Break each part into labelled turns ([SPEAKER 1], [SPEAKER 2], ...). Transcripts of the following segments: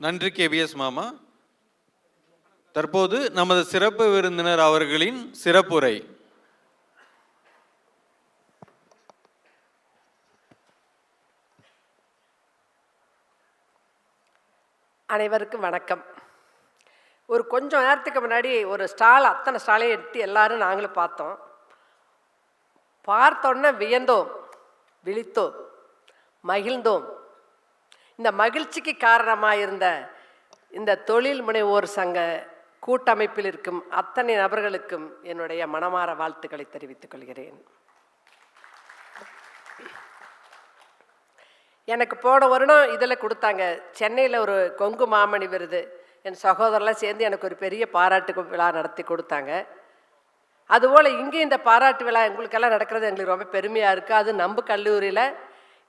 [SPEAKER 1] நன்றி கேபிஎஸ் மாமா. தற்போது நமது சிறப்பு விருந்தினர் அவர்களின் சிறப்புரை.
[SPEAKER 2] அனைவருக்கும் வணக்கம். ஒரு கொஞ்சம் நேரத்துக்கு முன்னாடி ஒரு அத்தனை ஸ்டாலையும் எடுத்து எல்லாரும் நாங்களும் பார்த்தோம். பார்த்தோன்னே வியந்தோம், விழித்தோம், மகிழ்ந்தோம். இந்த மகிழ்ச்சிக்கு காரணமாக இருந்த இந்த தொழில் முனைவோர் சங்க கூட்டமைப்பில் இருக்கும் அத்தனை நபர்களுக்கும் என்னுடைய மனமார வாழ்த்துக்களை தெரிவித்துக் கொள்கிறேன். எனக்கு போன வருடம் இதில் கொடுத்தாங்க, சென்னையில் ஒரு கொங்கு மாமணி விருது. என் சகோதரெலாம் சேர்ந்து எனக்கு ஒரு பெரிய பாராட்டு விழா நடத்தி கொடுத்தாங்க. அதுபோல் இங்கே இந்த பாராட்டு விழா எங்களுக்கெல்லாம் நடக்கிறது எங்களுக்கு ரொம்ப பெருமையாக இருக்குது. அது நம்ம கல்லூரியில்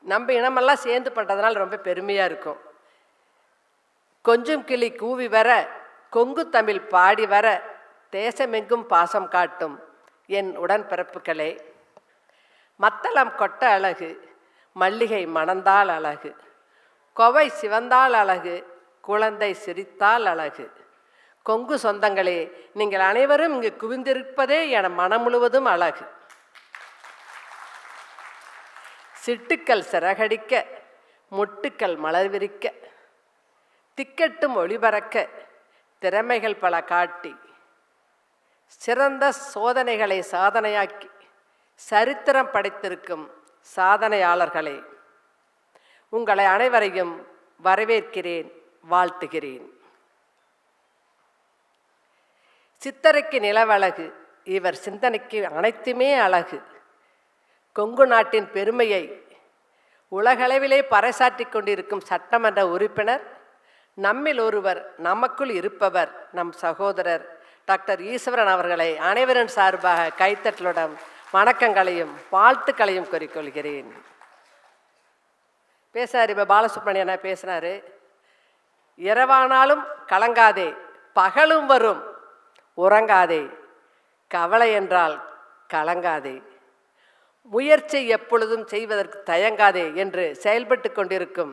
[SPEAKER 2] நம்ம இனமெல்லாம் சேர்ந்து பண்ணுறதுனால ரொம்ப பெருமையாக இருக்கும். கொஞ்சம் கிளி கூவி வர, கொங்கு தமிழ் பாடி வர, தேசமெங்கும் பாசம் காட்டும் என் உடன்பிறப்புகளே. மத்தளம் கொட்ட அழகு, மல்லிகை மணந்தால் அழகு, கொவை சிவந்தால் அழகு, குழந்தை சிரித்தால் அழகு. கொங்கு சொந்தங்களே, நீங்கள் அனைவரும் இங்கு குவிந்திருப்பதே என மனம் முழுவதும் அழகு. சிட்டுக்கள் சிறகடிக்க, மொட்டுக்கள் மலர் விரிக்க, திக்கட்டும் ஒளிபறக்க, திறமைகள் பல காட்டி, சிறந்த சோதனைகளை சாதனையாக்கி சரித்திரம் படைத்திருக்கும் சாதனையாளர்களே, உங்களை அனைவரையும் வரவேற்கிறேன், வாழ்த்துகிறேன். சித்தரைக்கு நிலவழகு, இவர் சிந்தனைக்கு அனைத்துமே அழகு. கொங்கு நாட்டின் பெருமையை உலகளவிலே பறைசாற்றி கொண்டிருக்கும் சட்டமன்ற உறுப்பினர், நம்மில் ஒருவர், நமக்குள் இருப்பவர், நம் சகோதரர் டாக்டர் ஈஸ்வரன் அவர்களை அனைவரின் சார்பாக கைத்தட்டலுடன் வணக்கங்களையும் வாழ்த்துக்களையும் கூறிக்கொள்கிறேன். பேசினார், இப்போ பாலசுப்ரமணியனா பேசினார். இரவானாலும் கலங்காதே, பகலும் வரும் உறங்காதே, கவலை என்றால் கலங்காதே, முயற்சி எப்பொழுதும் செய்வதற்கு தயங்காதே என்று செயல்பட்டு கொண்டிருக்கும்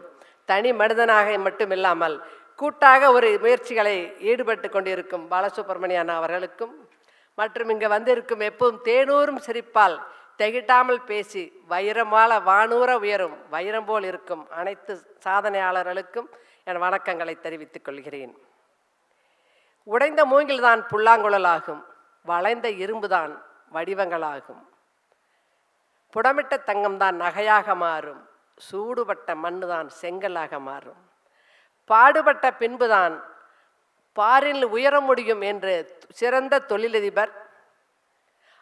[SPEAKER 2] தனி மனிதனாக மட்டுமில்லாமல் கூட்டாக ஒரு முயற்சிகளை ஈடுபட்டு கொண்டிருக்கும் பாலசுப்ரமணியன் அவர்களுக்கும், மற்றும் இங்கே வந்திருக்கும் எப்பவும் தேனூரும் சிரிப்பால் திகட்டாமல் பேசி வைரமால வானூர உயரும் வைரம் போல் இருக்கும் அனைத்து சாதனையாளர்களுக்கும் என் வணக்கங்களை தெரிவித்துக் கொள்கிறேன். உடைந்த மூங்கில்தான் புல்லாங்குழலாகும், வளைந்த இரும்புதான் வடிவங்களாகும், புடமிட்ட தங்கம்தான் நகையாக மாறும், சூடுபட்ட மண்ணுதான் செங்கலாக மாறும், பாடுபட்ட பின்புதான் பாரில் உயர முடியும் என்று சிறந்த தொழிலதிபர்.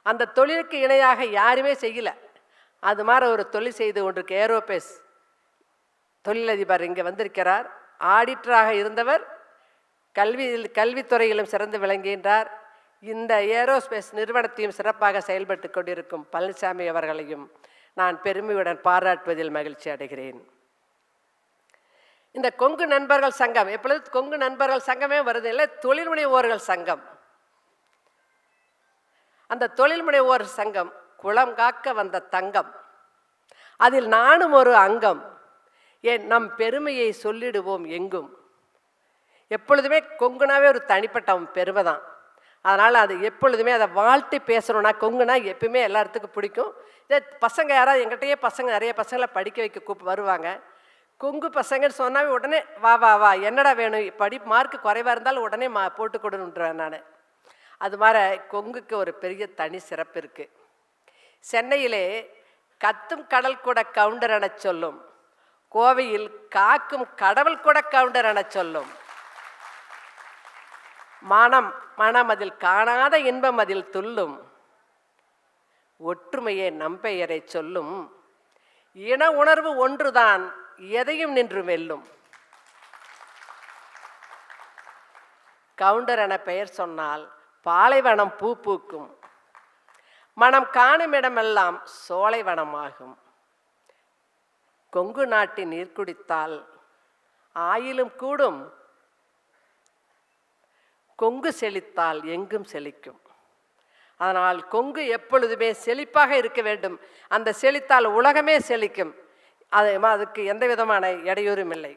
[SPEAKER 2] அந்த தொழிலுக்கு இணையாக யாருமே செய்யலை. அது மாதிரி ஒரு தொழில் செய்து கொண்டிருக்க ஏரோபேஸ் தொழிலதிபர் இங்கே வந்திருக்கிறார். ஆடிட்டராக இருந்தவர் கல்வித்துறையிலும் சிறந்து விளங்குகின்றார். இந்த ஏரோஸ்பேஸ் நிறுவனத்தையும் சிறப்பாக செயல்பட்டு கொண்டிருக்கும் பழனிசாமி அவர்களையும் நான் பெருமையுடன் பாராட்டுவதில் மகிழ்ச்சி அடைகிறேன். இந்த கொங்கு நண்பர்கள் சங்கம், எப்பொழுது கொங்கு நண்பர்கள் சங்கமே வருது இல்லை, தொழில் முனைவோர்கள் சங்கம். அந்த தொழில் முனைவோர் சங்கம் குளம் காக்க வந்த தங்கம், அதில் நானும் ஒரு அங்கம். ஏன் நம் பெருமையை சொல்லிடுவோம் எங்கும். எப்பொழுதுமே கொங்குனாவே ஒரு தனிப்பட்ட பெருமை தான். அதனால் அது எப்பொழுதுமே அதை வாழ்த்து பேசணும்னா, கொங்குனா எப்பவுமே எல்லாத்துக்கும் பிடிக்கும். இதே பசங்க யாராவது எங்கிட்டயே பசங்க நிறைய பசங்களை படிக்க வைக்க வருவாங்க. கொங்கு பசங்கன்னு சொன்னாவே உடனே வா வா வா, என்னடா வேணும், மார்க்கு குறைவாக இருந்தாலும் உடனே போட்டு கொடுன்றேன் நான். அது மாதிரி கொங்குக்கு ஒரு பெரிய தனி சிறப்பு இருக்குது. சென்னையிலே கத்தும் கடல் கூட கவுண்டர் என சொல்லும், கோவையில் காக்கும் கடவுள் கூட கவுண்டர் என சொல்லும், மனம் அதில் காணாத இன்பம் அதில் துள்ளும், ஒற்றுமையே நம்பெயரை சொல்லும், இன உணர்வு ஒன்றுதான் எதையும் நின்று வெல்லும். கவுண்டர் என பெயர் சொன்னால் பாலைவனம் பூ பூக்கும், மனம் காணும் இடமெல்லாம் சோலைவனமாகும். கொங்கு நாட்டின் நீர் குடித்தால் ஆயிலும் கூடும், கொங்கு செழித்தால் எங்கும் செழிக்கும். அதனால் கொங்கு எப்பொழுதுமே செழிப்பாக இருக்க வேண்டும். அந்த செழித்தால் உலகமே செழிக்கும். அதுக்கு எந்த விதமான இடையூறும் இல்லை.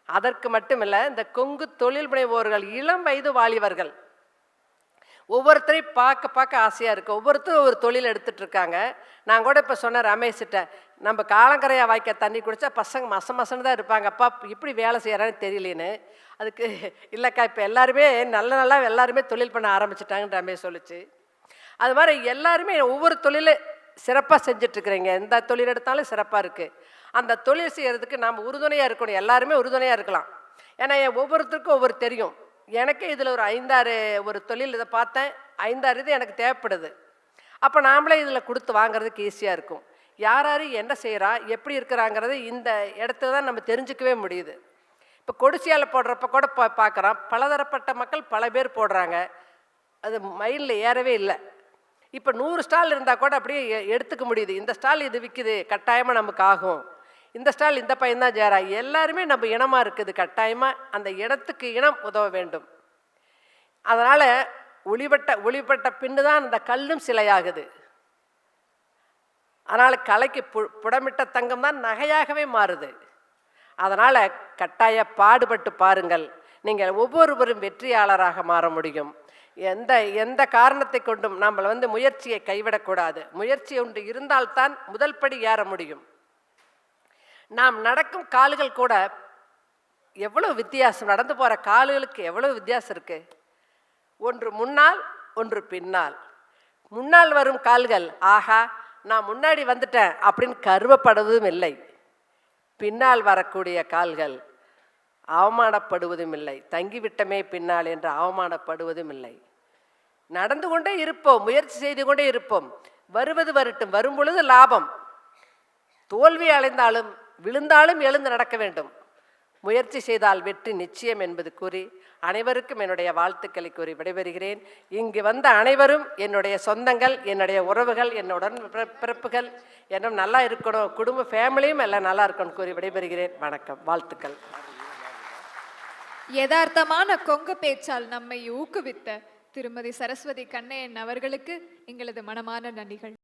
[SPEAKER 2] அதற்கு மட்டுமில்லை, இந்த கொங்கு தொழில் முனைவோர்கள், இளம் வயது வாலிபர்கள் ஒவ்வொருத்தரையும் பார்க்க பார்க்க ஆசையாக இருக்குது. ஒவ்வொருத்தரும் ஒரு தொழில் எடுத்துகிட்டு இருக்காங்க. நான் கூட இப்போ சொன்னேன் ரமேஷ்கிட்ட, நம்ம காலங்கரையா வாய்க்க தண்ணி குடித்தா பசங்க மசன்னு தான் இருப்பாங்க, அப்பா இப்படி வேலை செய்கிறான்னு தெரியலேன்னு. அதுக்கு இல்லைக்கா, இப்போ எல்லாருமே நல்லா எல்லாருமே தொழில் பண்ண ஆரம்பிச்சிட்டாங்கன்னு ரமேஷ் சொல்லிச்சு. அது மாதிரி எல்லாருமே ஒவ்வொரு தொழில் சிறப்பாக செஞ்சிட்ருக்குறீங்க. எந்த தொழில் எடுத்தாலும் சிறப்பாக இருக்குது. அந்த தொழில் செய்கிறதுக்கு நாம் உறுதுணையாக இருக்கணும். எல்லாருமே உறுதுணையாக இருக்கலாம். ஏன்னா ஒவ்வொருத்தருக்கும் ஒவ்வொரு தெரியும். எனக்கு இதில் ஒரு 5-6 ஒரு தொழில் இதை பார்த்தேன், 5-6 இது எனக்கு தேவைப்படுது. அப்போ நாமளே இதில் கொடுத்து வாங்குறதுக்கு ஈஸியாக இருக்கும். யார் என்ன செய்கிறா, எப்படி இருக்கிறாங்கிறது இந்த இடத்துல தான் நம்ம தெரிஞ்சுக்கவே முடியுது. இப்போ கொடிசியால் போடுறப்ப கூட பார்க்குறோம், பலதரப்பட்ட மக்கள் பல பேர் போடுறாங்க. அது மைண்டில் ஏறவே இல்லை. இப்போ 100 ஸ்டால் இருந்தால் கூட அப்படியே எடுத்துக்க முடியுது. இந்த ஸ்டால் இது விற்கிது, கட்டாயமாக நமக்கு ஆகும். இந்த ஸ்டால் இந்த பையன்தான் ஜேரா. எல்லாருமே நம்ம இனமாக இருக்குது. கட்டாயமாக அந்த இனத்துக்கு இனம் உதவ வேண்டும். அதனால் ஒளிபட்ட பின்னு தான் அந்த கல்லும் சிலையாகுது. அதனால் கலைக்கு புடமிட்ட தங்கம் தான் நகையாகவே மாறுது. அதனால் கட்டாய பாடுபட்டு பாருங்கள். நீங்கள் ஒவ்வொருவரும் வெற்றியாளராக மாற முடியும். எந்த காரணத்தை கொண்டும் நம்மளை முயற்சியை கைவிடக்கூடாது. முயற்சி ஒன்று இருந்தால்தான் முதல் படி ஏற முடியும். நாம் நடக்கும் கால்கள் கூட எவ்வளோ வித்தியாசம், நடந்து போகிற கால்களுக்கு எவ்வளோ வித்தியாசம் இருக்குது. ஒன்று முன்னால், ஒன்று பின்னால். முன்னால் வரும் கால்கள் ஆஹா நான் முன்னாடி வந்துட்டேன் அப்படின்னு கருவப்படுவதும் இல்லை. பின்னால் வரக்கூடிய கால்கள் அவமானப்படுவதும் இல்லை. தங்கிவிட்டமே பின்னால் என்று அவமானப்படுவதும் இல்லை. நடந்து கொண்டே இருப்போம், முயற்சி செய்து கொண்டே இருப்போம். வருவது வரட்டும், வரும் பொழுது லாபம். தோல்வி அடைந்தாலும் விழுந்தாலும் எழுந்து நடக்க வேண்டும். முயற்சி செய்தால் வெற்றி நிச்சயம் என்பது கூறி அனைவருக்கும் என்னுடைய வாழ்த்துக்களை கூறி விடைபெறுகிறேன். இங்கு வந்த அனைவரும் என்னுடைய சொந்தங்கள், என்னுடைய உறவுகள், என்னுடன் பிறப்புகள் என்னும் நல்லா இருக்கணும், குடும்ப ஃபேமிலியும் எல்லாம் நல்லா இருக்கணும் கூறி விடைபெறுகிறேன். வணக்கம், வாழ்த்துக்கள்.
[SPEAKER 3] யதார்த்தமான கொங்கு பேச்சால் நம்மை ஊக்குவித்த திருமதி சரஸ்வதி கண்ணையன் அவர்களுக்கு எங்களது மனமான நன்றிகள்.